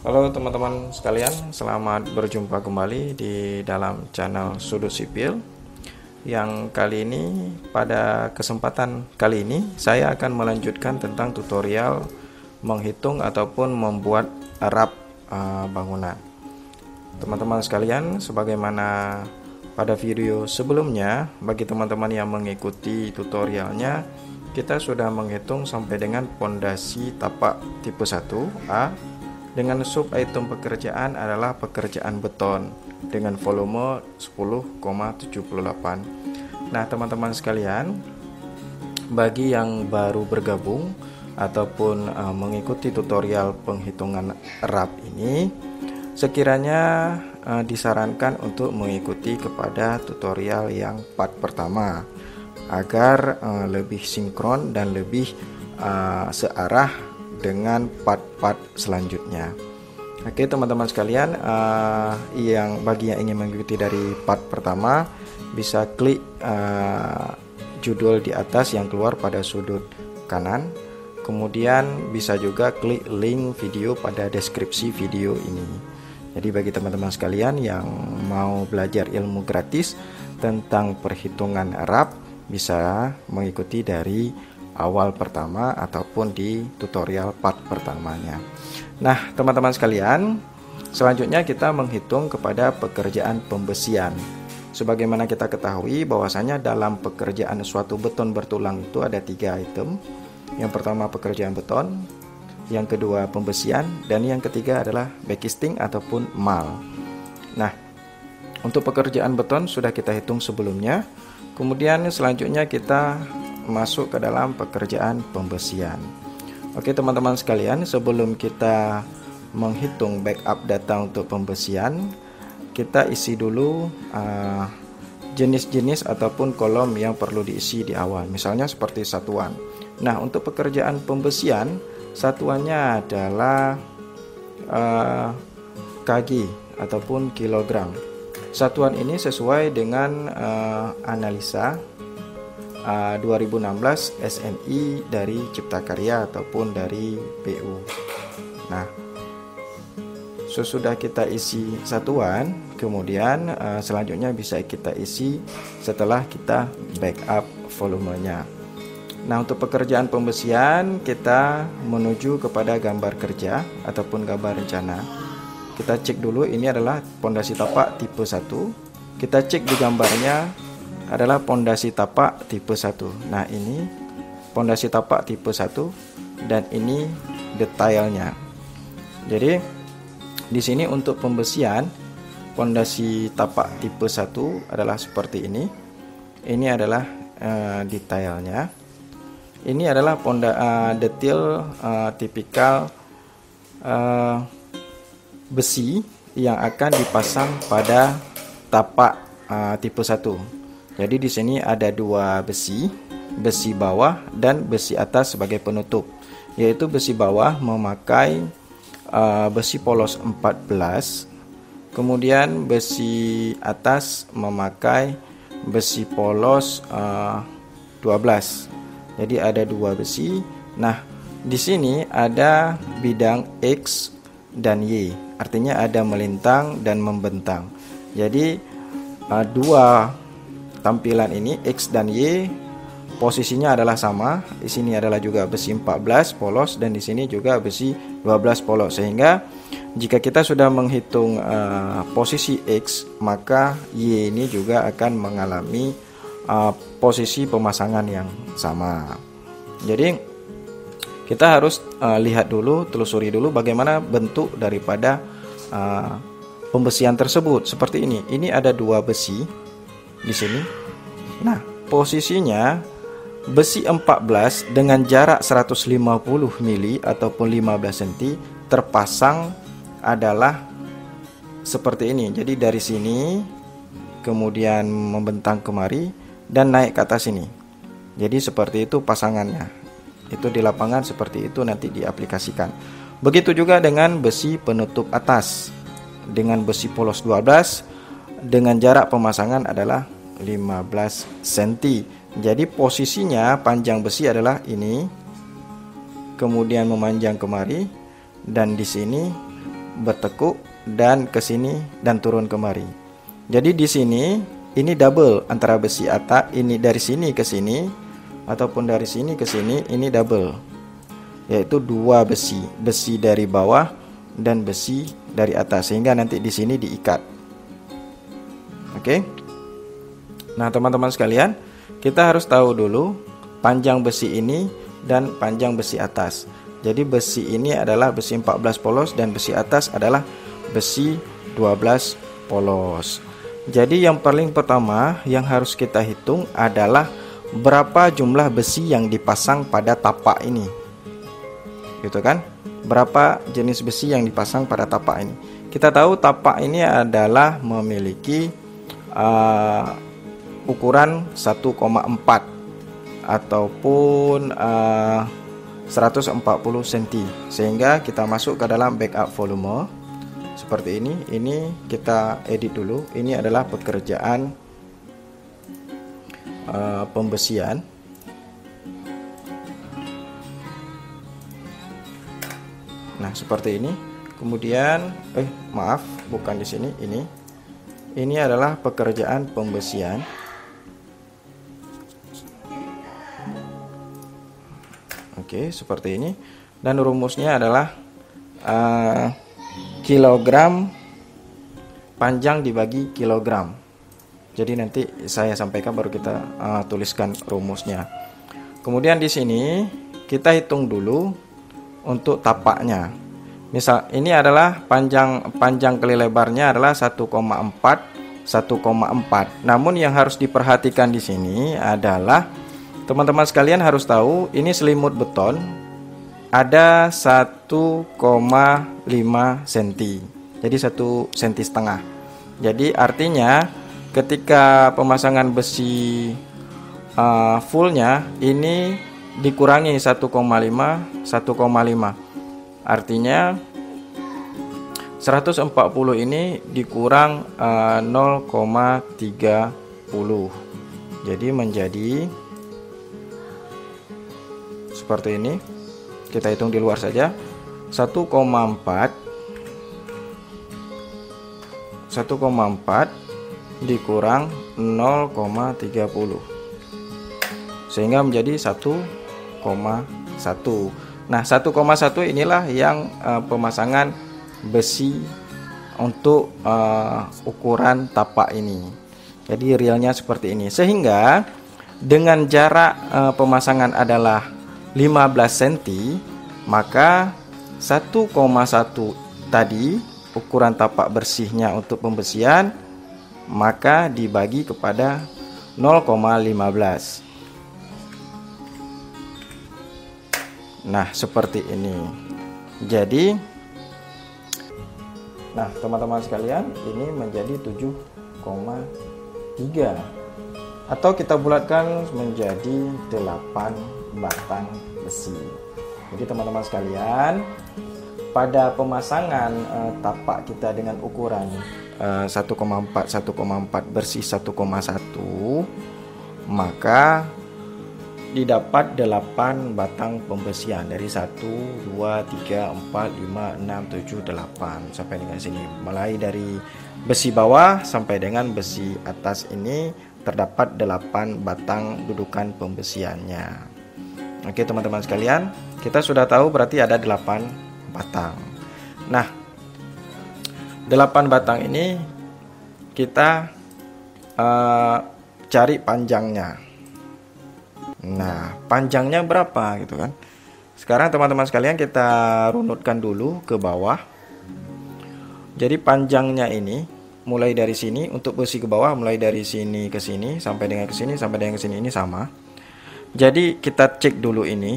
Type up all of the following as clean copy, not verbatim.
Halo teman-teman sekalian, selamat berjumpa kembali di dalam channel Sudut Sipil. Yang kali ini, pada kesempatan kali ini, saya akan melanjutkan tentang tutorial menghitung ataupun membuat rap bangunan. Teman-teman sekalian, sebagaimana pada video sebelumnya, bagi teman-teman yang mengikuti tutorialnya, kita sudah menghitung sampai dengan pondasi tapak tipe 1A dengan sub item pekerjaan adalah pekerjaan beton dengan volume 10,78. Nah, teman-teman sekalian, bagi yang baru bergabung ataupun mengikuti tutorial penghitungan rap ini, sekiranya disarankan untuk mengikuti kepada tutorial yang part pertama agar lebih sinkron dan lebih searah dengan part-part selanjutnya. Oke teman-teman sekalian, bagi yang ingin mengikuti dari part pertama bisa klik judul di atas yang keluar pada sudut kanan, kemudian bisa juga klik link video pada deskripsi video ini. Jadi bagi teman-teman sekalian yang mau belajar ilmu gratis tentang perhitungan rap, bisa mengikuti dari awal pertama ataupun di tutorial part pertamanya. Nah, teman-teman sekalian, selanjutnya kita menghitung kepada pekerjaan pembesian. Sebagaimana kita ketahui bahwasanya dalam pekerjaan suatu beton bertulang itu ada 3 item. Yang pertama pekerjaan beton, yang kedua pembesian, dan yang ketiga adalah backcasting ataupun mal. Nah, untuk pekerjaan beton sudah kita hitung sebelumnya. Kemudian selanjutnya kita masuk ke dalam pekerjaan pembesian. Oke teman-teman sekalian, sebelum kita menghitung backup data untuk pembesian, kita isi dulu jenis-jenis ataupun kolom yang perlu diisi di awal, misalnya seperti satuan. Nah, untuk pekerjaan pembesian, satuannya adalah kg ataupun kilogram. Satuan ini sesuai dengan analisa 2016 SNI dari Cipta Karya ataupun dari PU. Nah, sesudah kita isi satuan, kemudian selanjutnya bisa kita isi setelah kita backup volumenya. Nah, untuk pekerjaan pembesian kita menuju kepada gambar kerja ataupun gambar rencana. Kita cek dulu, ini adalah pondasi tapak tipe 1. Kita cek di gambarnya adalah pondasi tapak tipe 1. Nah, ini pondasi tapak tipe 1 dan ini detailnya. Jadi di sini untuk pembesian pondasi tapak tipe 1 adalah seperti ini. Ini adalah detailnya. Ini adalah detail tipikal besi yang akan dipasang pada tapak tipe 1. Jadi di sini ada 2 besi, besi bawah dan besi atas sebagai penutup. Yaitu besi bawah memakai besi polos 14, kemudian besi atas memakai besi polos 12. Jadi ada 2 besi. Nah, di sini ada bidang X dan Y, artinya ada melintang dan membentang. Jadi dua tampilan ini X dan Y posisinya adalah sama. Di sini adalah juga besi 14 polos dan di sini juga besi 12 polos. Sehingga jika kita sudah menghitung posisi X, maka Y ini juga akan mengalami posisi pemasangan yang sama. Jadi kita harus lihat dulu, telusuri dulu bagaimana bentuk daripada pembesian tersebut. Seperti ini. Ini ada 2 besi di sini. Nah, posisinya besi 14 dengan jarak 150 mili ataupun 15 cm terpasang adalah seperti ini. Jadi dari sini kemudian membentang kemari dan naik ke atas ini. Jadi seperti itu pasangannya. Itu di lapangan seperti itu nanti diaplikasikan. Begitu juga dengan besi penutup atas dengan besi polos 12 dengan jarak pemasangan adalah 15 cm. Jadi posisinya panjang besi adalah ini, kemudian memanjang kemari, dan di sini bertekuk dan ke sini dan turun kemari. Jadi di sini ini double antara besi atas, ini dari sini ke sini ataupun dari sini ke sini, ini double, yaitu dua besi, besi dari bawah dan besi dari atas, sehingga nanti di sini diikat. Oke. Nah, teman-teman sekalian, kita harus tahu dulu panjang besi ini dan panjang besi atas. Jadi besi ini adalah besi 14 polos dan besi atas adalah besi 12 polos. Jadi yang paling pertama yang harus kita hitung adalah berapa jumlah besi yang dipasang pada tapak ini. Gitu kan? Berapa jenis besi yang dipasang pada tapak ini. Kita tahu tapak ini adalah memiliki ukuran 1,4 ataupun 140 cm, sehingga kita masuk ke dalam backup volume seperti ini. Ini kita edit dulu. Ini adalah pekerjaan pembesian. Nah, seperti ini. Kemudian maaf, bukan di sini. Ini adalah pekerjaan pembesian. Oke, seperti ini. Dan rumusnya adalah kilogram panjang dibagi kilogram. Jadi nanti saya sampaikan baru kita tuliskan rumusnya. Kemudian di sini kita hitung dulu untuk tapaknya. Misal ini adalah panjang kali lebarnya adalah 1,4. Namun yang harus diperhatikan di sini adalah teman-teman sekalian harus tahu ini selimut beton ada 1,5 cm. Jadi 1,5 cm. Jadi artinya ketika pemasangan besi fullnya ini dikurangi 1,5. Artinya 140 ini dikurang 0,30. Jadi menjadi seperti ini. Kita hitung di luar saja. 1,4 dikurang 0,30 sehingga menjadi 1,1. Nah, 1,1 inilah yang pemasangan besi untuk ukuran tapak ini. Jadi realnya seperti ini. Sehingga dengan jarak pemasangan adalah 15 cm, maka 1,1 tadi ukuran tapak bersihnya untuk pembesian, maka dibagi kepada 0,15. Nah, seperti ini. Jadi, nah teman-teman sekalian, ini menjadi 7,3, atau kita bulatkan menjadi 8 batang besi. Jadi teman-teman sekalian, pada pemasangan tapak kita dengan ukuran 1,4 bersih 1,1, maka didapat 8 batang pembesian dari 1, 2, 3, 4, 5, 6, 7, 8 sampai dengan sini. Mulai dari besi bawah sampai dengan besi atas ini terdapat 8 batang dudukan pembesiannya. Oke teman-teman sekalian, kita sudah tahu berarti ada 8 batang. Nah, 8 batang ini kita cari panjangnya. Nah, panjangnya berapa gitu kan? Sekarang teman-teman sekalian kita runutkan dulu ke bawah. Jadi panjangnya ini mulai dari sini untuk besi ke bawah, mulai dari sini ke sini sampai dengan ke sini sampai dengan ke sini, ini sama. Jadi kita cek dulu ini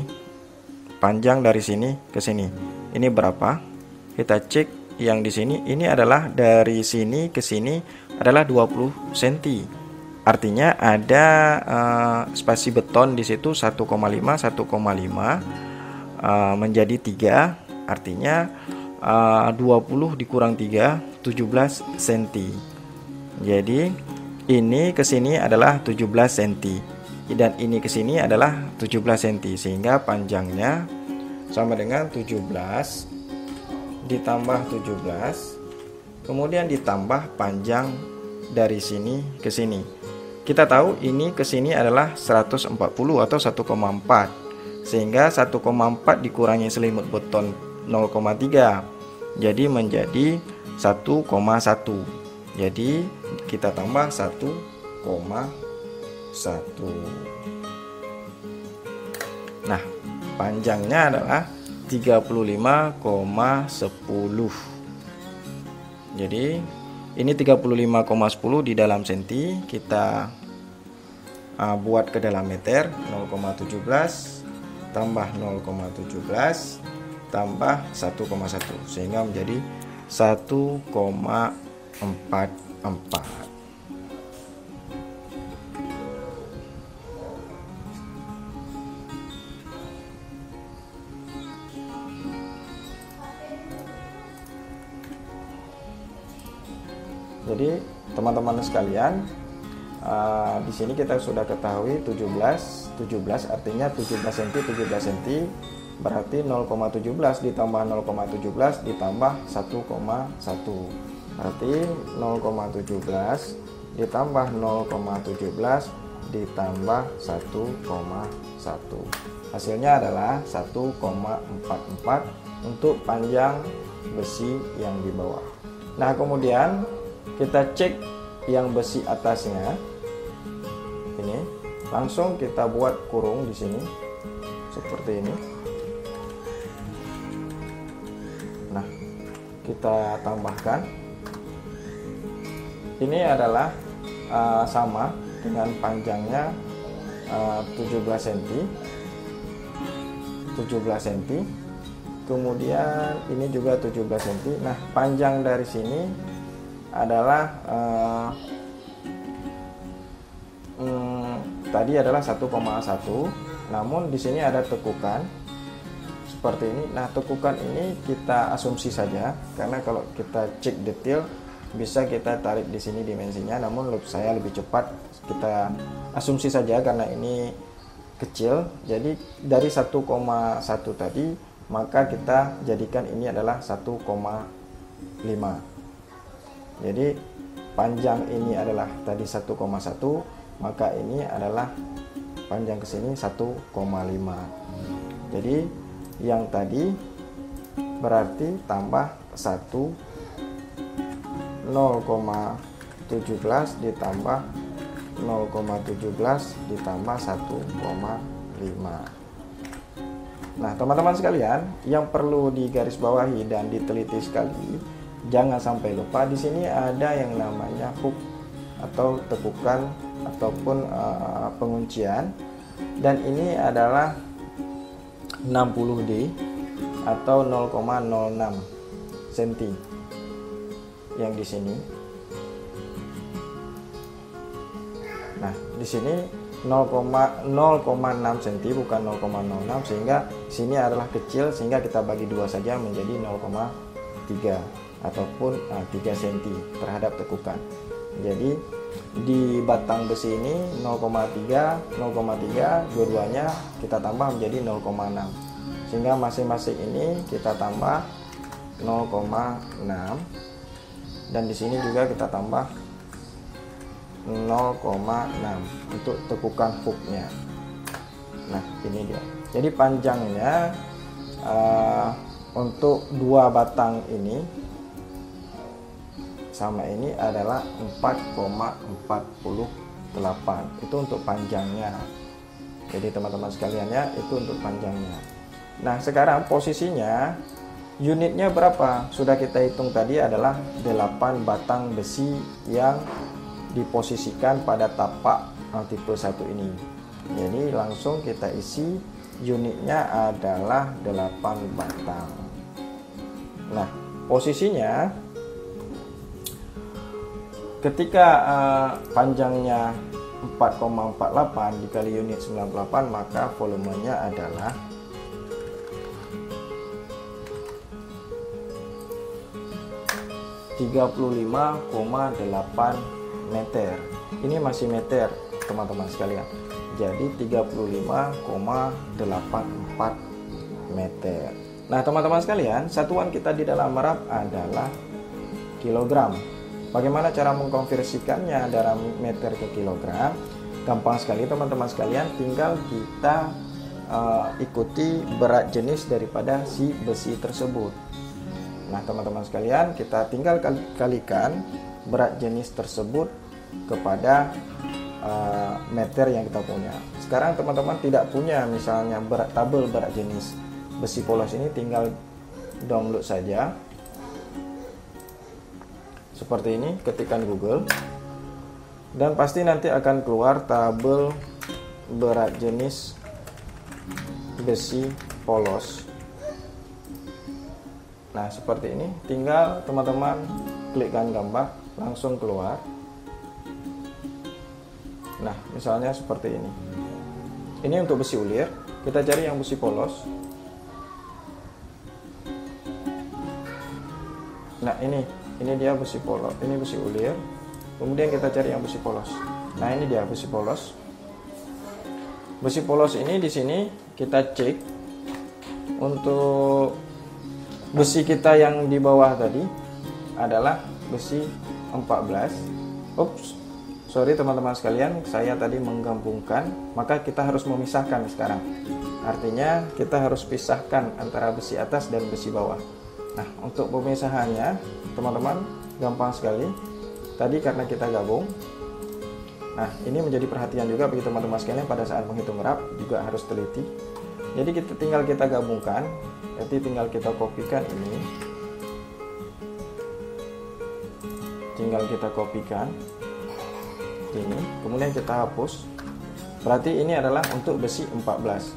panjang dari sini ke sini. Ini berapa? Kita cek yang di sini. Ini adalah dari sini ke sini adalah 20 cm. Artinya ada spasi beton di situ 1,5 menjadi 3. Artinya 20 dikurang 3, 17 cm. Jadi ini ke sini adalah 17 cm. Dan ini ke sini adalah 17 cm, sehingga panjangnya sama dengan 17 ditambah 17, kemudian ditambah panjang dari sini ke sini. Kita tahu ini ke sini adalah 140 atau 1,4, sehingga 1,4 dikurangi selimut beton 0,3, jadi menjadi 1,1. Jadi kita tambah 1,1. Nah, panjangnya adalah 35,10. Jadi ini 35,10 di dalam senti, kita buat ke dalam meter. 0,17 tambah 0,17 tambah 1,1, sehingga menjadi 1,44. Jadi teman-teman sekalian, di sini kita sudah ketahui 17 artinya 17 cm 17 cm, berarti 0,17 ditambah 0,17 ditambah 1,1, berarti 0,17 ditambah 0,17 ditambah 1,1, hasilnya adalah 1,44 untuk panjang besi yang di bawah. Nah, kemudian kita cek yang besi atasnya. Ini langsung kita buat kurung di sini seperti ini. Nah, kita tambahkan. Ini adalah sama dengan panjangnya 17 cm. Kemudian ini juga 17 cm. Nah, panjang dari sini adalah tadi adalah 1,1, namun di sini ada tekukan seperti ini. Nah, tekukan ini kita asumsi saja, karena kalau kita cek detail bisa kita tarik di sini dimensinya, namun saya lebih cepat kita asumsi saja karena ini kecil. Jadi dari 1,1 tadi, maka kita jadikan ini adalah 1,5. Jadi panjang ini adalah tadi 1,1, maka ini adalah panjang ke sini 1,5. Jadi yang tadi berarti tambah 0,17 ditambah 0,17 ditambah 1,5. Nah, teman-teman sekalian, yang perlu digarisbawahi dan diteliti sekali, jangan sampai lupa di sini ada yang namanya hook atau tekukan ataupun penguncian, dan ini adalah 60D atau 0,06 cm yang di sini. Nah, di sini 0,6 cm bukan 0,06, sehingga sini adalah kecil, sehingga kita bagi dua saja menjadi 0,3 ataupun 3 cm terhadap tekukan. Jadi di batang besi ini 0,3 dua-duanya kita tambah menjadi 0,6, sehingga masing-masing ini kita tambah 0,6, dan di sini juga kita tambah 0,6 untuk tekukan hooknya. Nah, ini dia. Jadi panjangnya untuk dua batang ini sama ini adalah 4,48. Itu untuk panjangnya. Jadi teman-teman sekalian ya, itu untuk panjangnya. Nah, sekarang posisinya unitnya berapa? Sudah kita hitung tadi adalah 8 batang besi yang diposisikan pada tapak tipe 1 ini. Jadi langsung kita isi, unitnya adalah 8 batang. Nah, posisinya ketika panjangnya 4,48 dikali unit 98, maka volumenya adalah 35,8 meter. Ini masih meter teman-teman sekalian. Jadi 35,84 meter. Nah, teman-teman sekalian, satuan kita di dalam merap adalah kilogram. Bagaimana cara mengkonversikannya dari meter ke kilogram? Gampang sekali teman-teman sekalian, tinggal kita ikuti berat jenis daripada si besi tersebut. Nah, teman-teman sekalian, kita tinggal kalikan berat jenis tersebut kepada meter yang kita punya. Sekarang teman-teman tidak punya misalnya tabel berat jenis besi polos ini, tinggal download saja seperti ini, ketikkan Google dan pasti nanti akan keluar tabel berat jenis besi polos. Nah, seperti ini, tinggal teman-teman klikkan gambar, langsung keluar. Nah, misalnya seperti ini. Ini untuk besi ulir, kita cari yang besi polos. Nah, ini dia besi polos, ini besi ulir. Kemudian kita cari yang besi polos. Nah, ini dia besi polos. Besi polos ini di sini kita cek untuk besi kita yang di bawah tadi adalah besi 14. Sorry teman-teman sekalian, saya tadi menggabungkan, maka kita harus memisahkan sekarang. Artinya kita harus pisahkan antara besi atas dan besi bawah. Nah, untuk pemisahannya teman-teman gampang sekali. Tadi karena kita gabung. Nah, ini menjadi perhatian juga bagi teman-teman sekalian pada saat menghitung merap, juga harus teliti. Jadi tinggal kita gabungkan. Jadi tinggal kita kopikan ini. Tinggal kita kopikan ini, kemudian kita hapus. Berarti ini adalah untuk besi 14.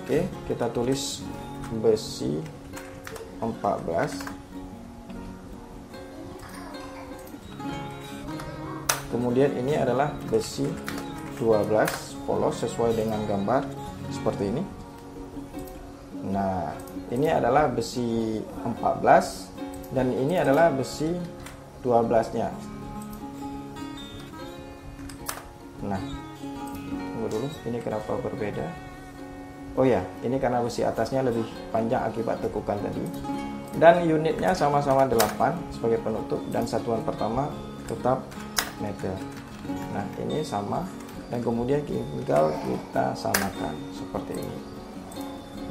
Oke, kita tulis besi 14. Kemudian ini adalah besi 12 polos sesuai dengan gambar seperti ini. Nah, ini adalah besi 14 dan ini adalah besi 12-nya. Nah, tunggu dulu, ini kenapa berbeda? Oh ya, ini karena besi atasnya lebih panjang akibat tekukan tadi. Dan unitnya sama-sama 8 sebagai penutup dan satuan pertama tetap meter. Nah, ini sama dan kemudian tinggal kita samakan seperti ini.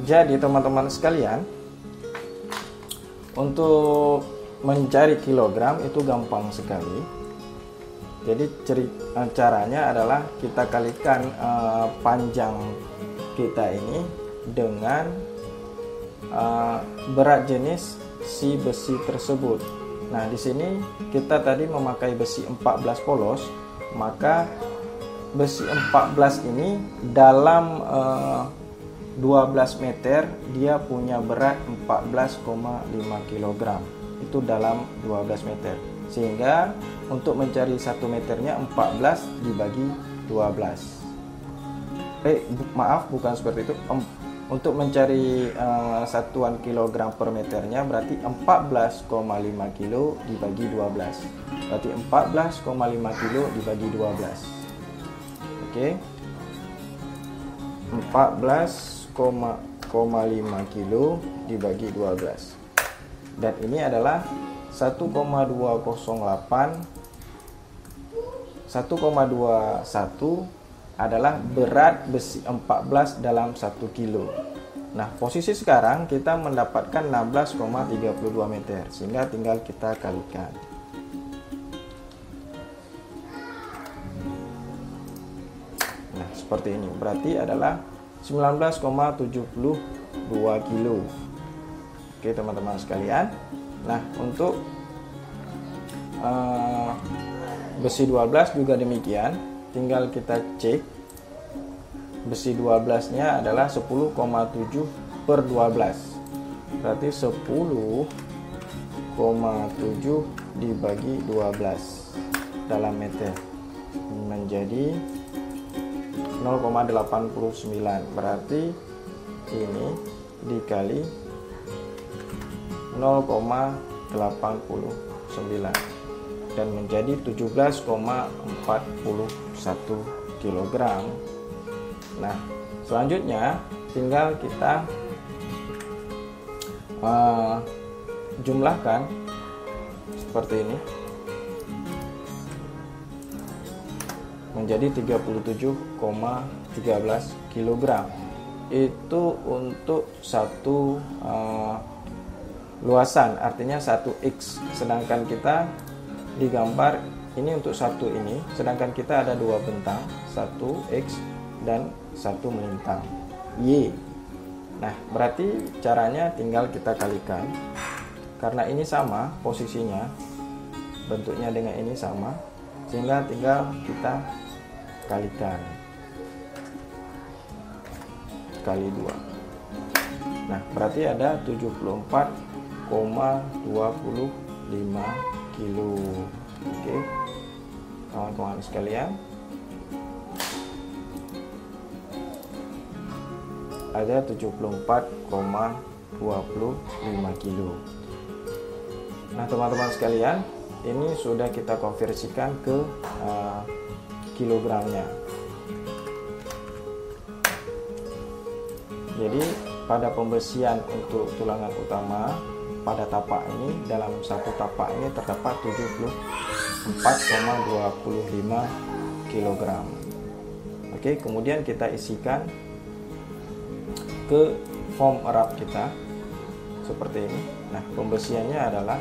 Jadi teman-teman sekalian, untuk mencari kilogram itu gampang sekali. Jadi caranya adalah kita kalikan panjang kita ini dengan berat jenis si besi tersebut. Nah, di sini kita tadi memakai besi 14 polos, maka besi 14 ini dalam 12 meter dia punya berat 14,5 kg. Itu dalam 12 meter. Sehingga untuk mencari 1 meternya 14 dibagi 12. Maaf, bukan seperti itu. Untuk mencari satuan kilogram per meternya berarti 14,5 kilo dibagi 12. Berarti 14,5 kilo dibagi 12. Oke. 14,5 kilo dibagi 12. Dan ini adalah 1,21 adalah berat besi 14 dalam 1 kilo. Nah, posisi sekarang kita mendapatkan 16,32 meter, sehingga tinggal kita kalikan. Nah, seperti ini. Berarti adalah 19,72 kilo. Oke, teman-teman sekalian. Nah, untuk besi 12 juga demikian. Tinggal kita cek, besi 12 nya adalah 10,7 per 12, berarti 10,7 dibagi 12 dalam meter menjadi 0,89, berarti ini dikali 0,89 dan menjadi 17,41 kg. Nah, selanjutnya tinggal kita jumlahkan seperti ini menjadi 37,13 kg. Itu untuk satu luasan, artinya 1x. Sedangkan kita digambar ini untuk satu ini, sedangkan kita ada dua bentang, 1x dan satu melintang y. Nah, berarti caranya tinggal kita kalikan. Karena ini sama posisinya, bentuknya dengan ini sama, sehingga tinggal kita kalikan kali 2. Nah, berarti ada 74,25 kilo. Oke, kawan-kawan sekalian, ada 74,25 kilo. Nah, teman-teman sekalian, ini sudah kita konversikan ke kilogramnya. Jadi pada pembesian untuk tulangan utama pada tapak ini, dalam satu tapak ini terdapat 74,25 kg. Oke, kemudian kita isikan ke foam wrap kita seperti ini. Nah, pembesiannya adalah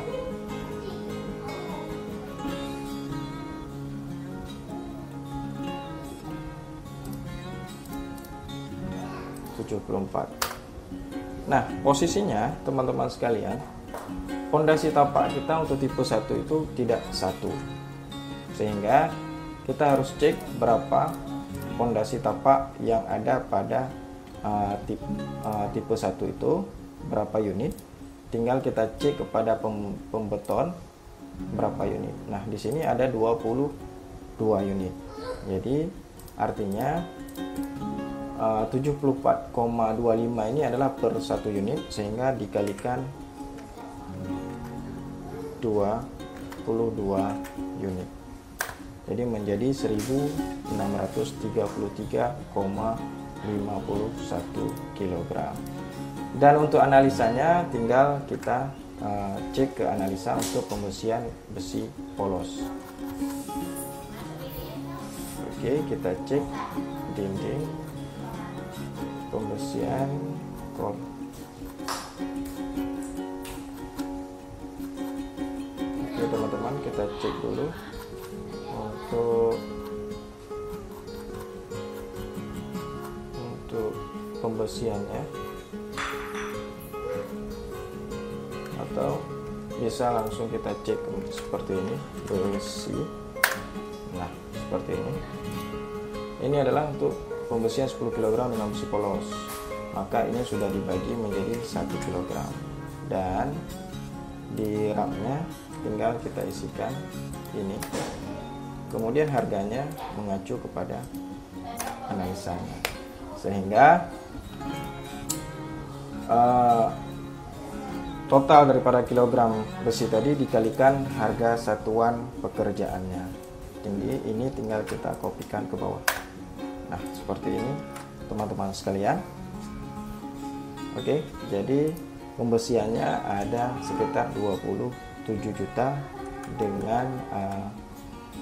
74. Nah, posisinya teman-teman sekalian, pondasi tapak kita untuk tipe 1 itu tidak satu, sehingga kita harus cek berapa pondasi tapak yang ada pada tipe 1 itu, berapa unit. Tinggal kita cek kepada pembeton berapa unit. Nah, di sini ada 22 unit. Jadi artinya 74,25 ini adalah per 1 unit, sehingga dikalikan 22 unit. Jadi menjadi 1633,51 kg. Dan untuk analisanya tinggal kita cek ke analisa untuk pembesian besi polos. Oke, kita cek dinding pembesian core. Oke teman-teman, kita cek dulu untuk pembesiannya, atau bisa langsung kita cek seperti ini, besi. Nah, seperti ini. Ini adalah untuk pembesian 10 kg dengan besi polos. Maka ini sudah dibagi menjadi 1 kg. Dan di raknya tinggal kita isikan ini. Kemudian harganya mengacu kepada analisanya, sehingga total daripada kilogram besi tadi dikalikan harga satuan pekerjaannya. Ini tinggal kita kopikan ke bawah. Nah, seperti ini teman-teman sekalian. Oke, jadi pembesiannya ada sekitar 27 juta dengan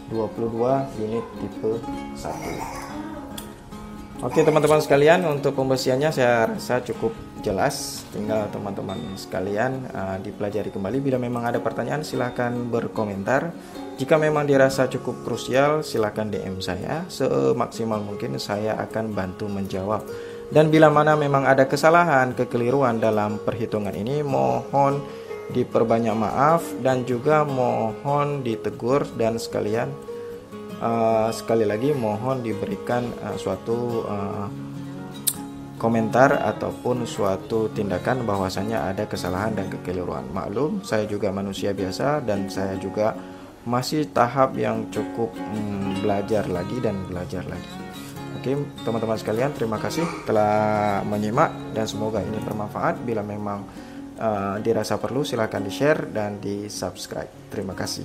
22 unit tipe 1. Oke teman-teman sekalian, untuk pembesiannya saya rasa cukup jelas. Tinggal teman-teman sekalian dipelajari kembali. Bila memang ada pertanyaan silahkan berkomentar. Jika memang dirasa cukup krusial silahkan DM saya. Semaksimal mungkin saya akan bantu menjawab. Dan bila mana memang ada kesalahan, kekeliruan dalam perhitungan ini, mohon diperbanyak maaf dan juga mohon ditegur, dan sekali lagi mohon diberikan suatu komentar ataupun suatu tindakan bahwasanya ada kesalahan dan kekeliruan. Maklum, saya juga manusia biasa dan saya juga masih tahap yang cukup belajar lagi dan belajar lagi. Oke teman-teman sekalian, terima kasih telah menyimak dan semoga ini bermanfaat. Bila memang dirasa perlu silahkan di share dan di subscribe. Terima kasih.